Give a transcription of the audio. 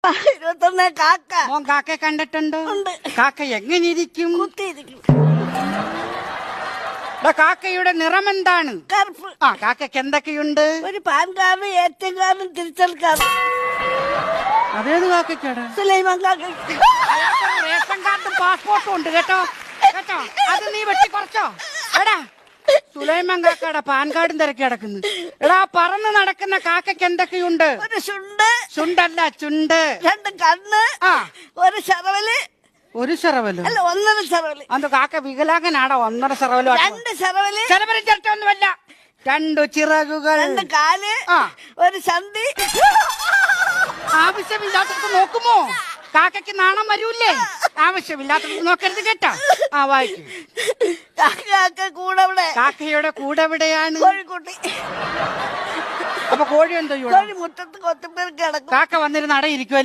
21 കാക്ക. മോൻ കാക്കയെ കണ്ടിട്ടുണ്ടോ? ഉണ്ട്. കാക്ക എങ്ങനെ ഇരിക്കും? കുത്തിയിരിക്കും. കാക്കയുടെ നിറം എന്താണ്? കറുപ്പ്. ആ കാക്കയ്ക്ക് എന്തൊക്കെയുണ്ട്? ഒരു പാൻ കാർഡ്, ATM കാർഡും തിരിച്ചൽ കാർഡ്. അതേത് കാക്കയ്ക്കാടാ? സുലൈമാൻ കാക്ക. റേഷൻ കാർഡും പാസ്പോർട്ടും ഉണ്ട് കേട്ടോ. കേട്ടോ അത് നീ വെട്ടി കുറച്ചോ? എടാ സുലൈമാൻ കാക്കയുടെ പാൻ കാർഡും തിരക്കി കിടക്കുന്നു. എടാ പറന്ന് നടക്കുന്ന കാക്കയ്ക്ക് എന്തൊക്കെയുണ്ട്? ഒരു ചുണ്ട്. ചുണ്ടല്ല ചുണ്ട്. 2 കണ്ണ്. ആ ഒരു ശറവല്. ഒരു ശറവലോ? അല്ല 1.5 ശറവല്. അത് കാക്ക വികലാംഗനാടാ 1.5 ശറവലോ? 2 ശറവല്. ശരവലും ചേർത്തൊന്നുമല്ല. 2 ചിറകുകൾ. 2 കാല്. ആ ഒരു ചന്തി. ആവശ്യമില്ലാത്തത് നോക്കുമോ? കാക്കയ്ക്ക് നാണം വരൂല്ലേ? ആവശ്യമില്ലാത്തത് നോക്കരുത് കേട്ടോ. ആ വായിക്കും. കാക്ക കൂടെ ഇവിടെ. കാക്കയുടെ കൂടെ എവിടെയാണ്? കോഴിക്കുട്ടി. അപ്പൊ കോഴി എന്തോ കോഴി മുറ്റത്ത് കൊത്തുമ്പേർക്ക് കിടക്കും. കാക്ക വന്നിരുന്ന് അടയിരിക്കുമല്ലേ?